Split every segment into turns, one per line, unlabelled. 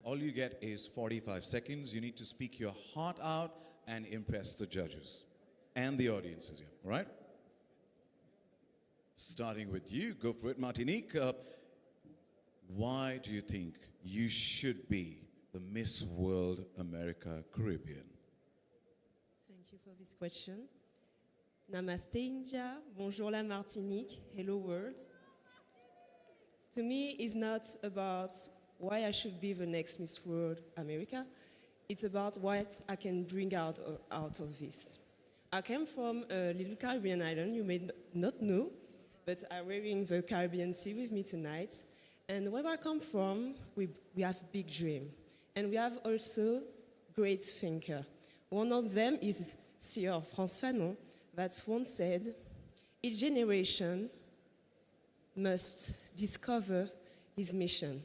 All you get is 45 seconds. You need to speak your heart out and impress the judges and the audiences here, all right? Starting with you, go for it, Martinique. Why do you think you should be the Miss World America Caribbean?
Thank you for this question. Namaste India, bonjour la Martinique, hello world. To me, it's not about why I should be the next Miss World America. It's about what I can bring out of this. I came from a little Caribbean island you may not know, but I'm wearing the Caribbean Sea with me tonight. And where I come from, we have big dream. And we have also great thinker. One of them is Sir Frantz Fanon, that once said, each generation must discover his mission,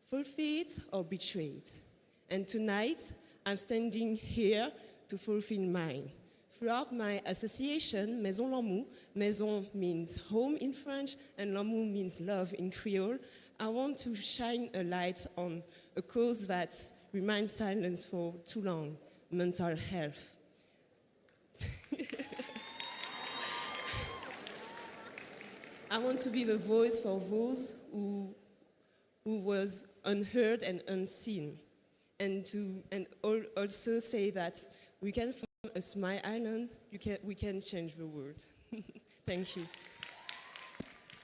fulfill it or betray it. And tonight, I'm standing here to fulfill mine. Throughout my association, Maison L'Amour, Maison means home in French, and L'Amour means love in Creole, I want to shine a light on a cause that remains silent for too long, mental health. I want to be the voice for those who was unheard and unseen, and also say that we can, from a small island, we can change the world. Thank you.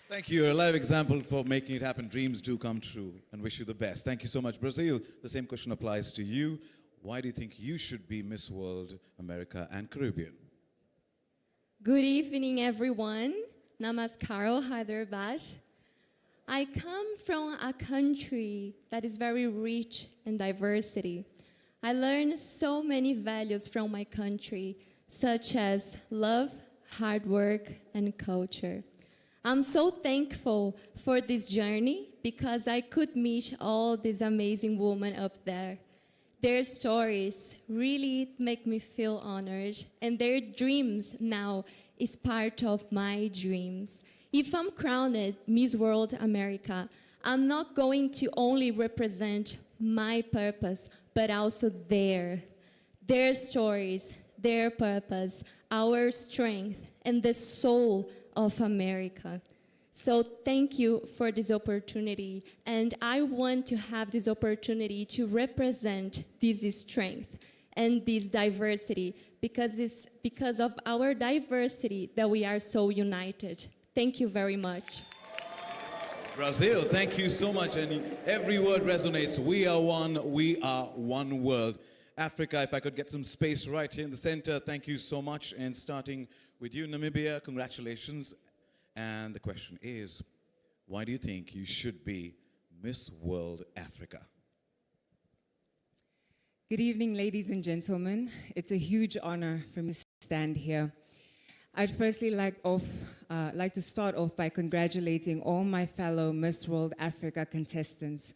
Thank you. You're a live example for making it happen. Dreams do come true, and wish you the best. Thank you so much. Brazil, the same question applies to you. Why do you think you should be Miss World America and Caribbean?
Good evening, everyone. Namaskar, Hyderabad. I come from a country that is very rich in diversity. I learned so many values from my country, such as love, hard work, and culture. I'm so thankful for this journey because I could meet all these amazing women up there. Their stories really make me feel honored, and their dreams now is part of my dreams. If I'm crowned Miss World America, I'm not going to only represent my purpose, but also their stories, their purpose, our strength, and the soul of America. So thank you for this opportunity, and I want to have this opportunity to represent this strength and this diversity, because it's because of our diversity that we are so united. Thank you very much.
Brazil, thank you so much, and every word resonates. We are one world. Africa, if I could get some space right here in the center, thank you so much. And starting with you, Namibia, congratulations. And the question is, why do you think you should be Miss World Africa?
Good evening, ladies and gentlemen. It's a huge honor for me to stand here. I'd firstly like to start off by congratulating all my fellow Miss World Africa contestants.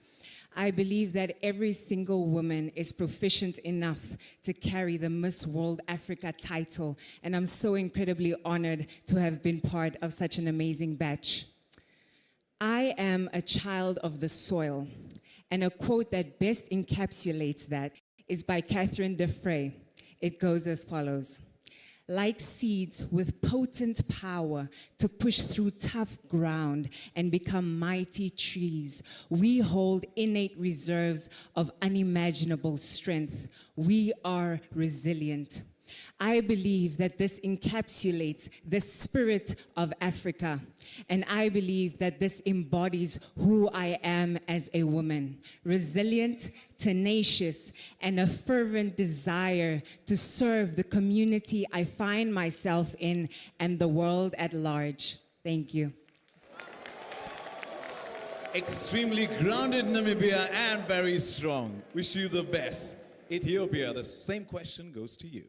I believe that every single woman is proficient enough to carry the Miss World Africa title, and I'm so incredibly honored to have been part of such an amazing batch. I am a child of the soil, and a quote that best encapsulates that is by Catherine Defray. It goes as follows: like seeds with potent power to push through tough ground and become mighty trees, we hold innate reserves of unimaginable strength. We are resilient. I believe that this encapsulates the spirit of Africa, and I believe that this embodies who I am as a woman: resilient, tenacious, and a fervent desire to serve the community I find myself in and the world at large. Thank you.
Extremely grounded, Namibia, and very strong. Wish you the best. Ethiopia, the same question goes to you.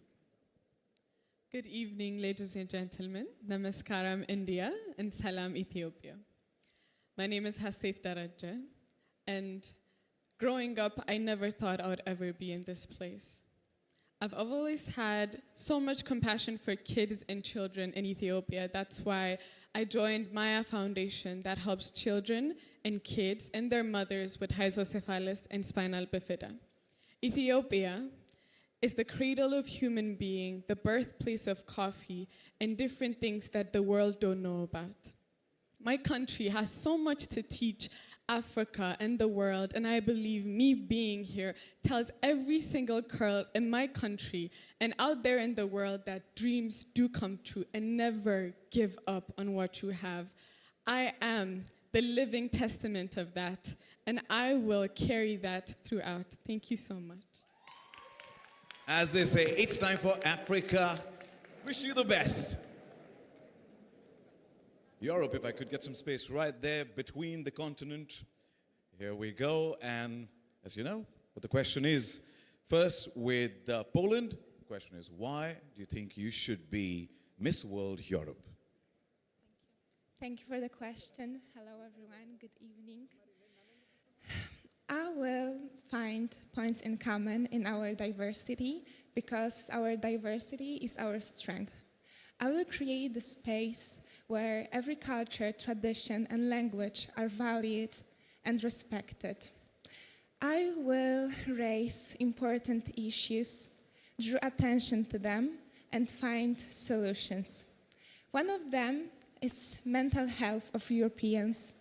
Good evening, ladies and gentlemen. Namaskaram, India, and Salam, Ethiopia. My name is Hasif Daraja, and growing up, I never thought I would ever be in this place. I've always had so much compassion for kids and children in Ethiopia. That's why I joined Maya Foundation that helps children and kids and their mothers with hydrocephalus and spinal bifida. Ethiopia is the cradle of human being, the birthplace of coffee, and different things that the world don't know about. My country has so much to teach Africa and the world, and I believe me being here tells every single girl in my country and out there in the world that dreams do come true and never give up on what you have. I am the living testament of that, and I will carry that throughout. Thank you so much.
As they say, it's time for Africa. Wish you the best. Europe, if I could get some space right there between the continent. Here we go. And as you know, what the question is, first with Poland, the question is, why do you think you should be Miss World Europe?
Thank you for the question. Hello, everyone. Good evening. I will find points in common in our diversity because our diversity is our strength. I will create the space where every culture, tradition, and language are valued and respected. I will raise important issues, draw attention to them, and find solutions. One of them is mental health of Europeans,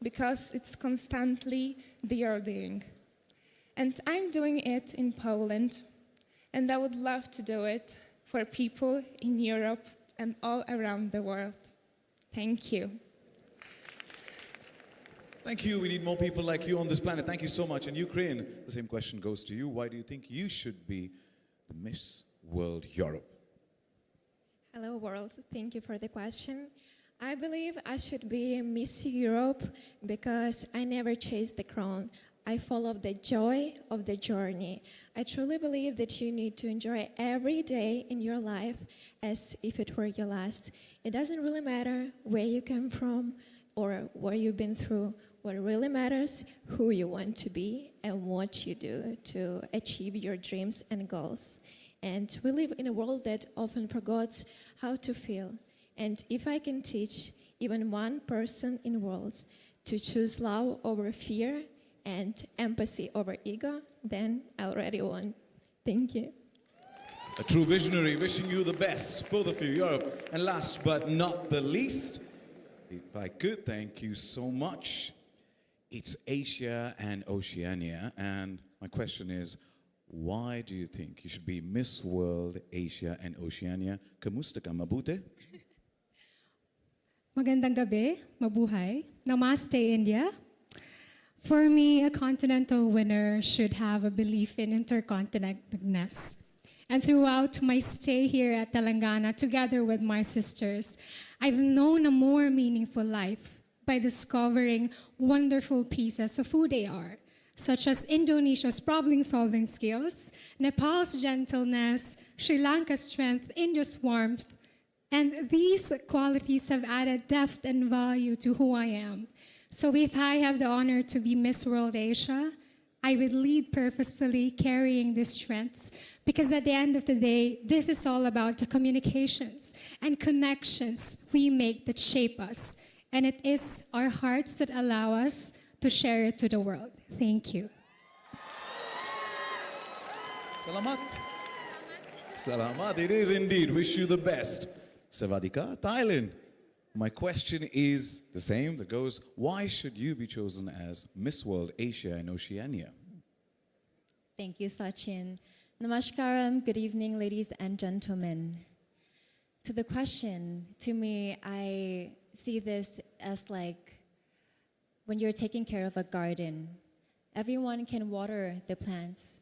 because it's constantly deordering. And I'm doing it in Poland, and I would love to do it for people in Europe and all around the world. Thank you.
Thank you. We need more people like you on this planet. Thank you so much. And Ukraine, the same question goes to you. Why do you think you should be the Miss World Europe?
Hello, world. Thank you for the question. I believe I should be Miss Europe because I never chase the crown. I follow the joy of the journey. I truly believe that you need to enjoy every day in your life as if it were your last. It doesn't really matter where you come from or what you've been through. What really matters, who you want to be and what you do to achieve your dreams and goals. And we live in a world that often forgets how to feel. And if I can teach even one person in the world to choose love over fear and empathy over ego, then I already won. Thank you.
A true visionary, wishing you the best, both of you, Europe. And last but not the least, if I could, thank you so much. It's Asia and Oceania, and my question is, why do you think you should be Miss World Asia and Oceania? Kamusta ka, mabuti?
Magandang gabi, mabuhay. Namaste, India. For me, a continental winner should have a belief in interconnectedness. And throughout my stay here at Telangana, together with my sisters, I've known a more meaningful life by discovering wonderful pieces of who they are, such as Indonesia's problem-solving skills, Nepal's gentleness, Sri Lanka's strength, India's warmth, and these qualities have added depth and value to who I am. So if I have the honor to be Miss World Asia, I would lead purposefully carrying these strengths, because at the end of the day, this is all about the communications and connections we make that shape us. And it is our hearts that allow us to share it to the world. Thank you.
Salamat. Salamat, it is indeed. Wish you the best. Savadika, Thailand. My question is the same that goes, why should you be chosen as Miss World Asia and Oceania?
Thank you, Sachin. Namaskaram, good evening, ladies and gentlemen. To the question, to me, I see this as like when you're taking care of a garden. Everyone can water the plants,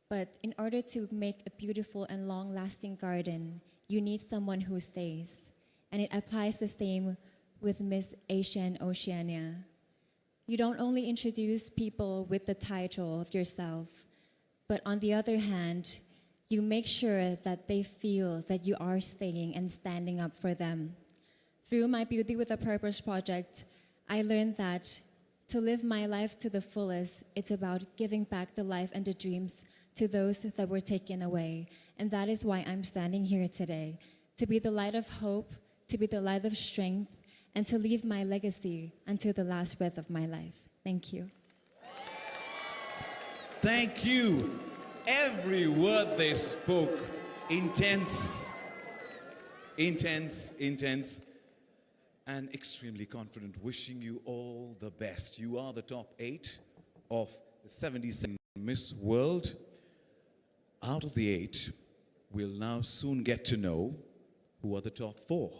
but in order to make a beautiful and long-lasting garden, you need someone who stays. And it applies the same with Miss Asia and Oceania. You don't only introduce people with the title of yourself, but on the other hand, you make sure that they feel that you are staying and standing up for them. Through my Beauty with a Purpose project, I learned that to live my life to the fullest, it's about giving back the life and the dreams to those that were taken away. And that is why I'm standing here today, to be the light of hope, to be the light of strength, and to leave my legacy until the last breath of my life. Thank you.
Thank you. Every word they spoke, intense, intense, intense, and extremely confident. Wishing you all the best. You are the top 8 of the 77 Miss World. Out of the 8, we'll now soon get to know who are the top 4.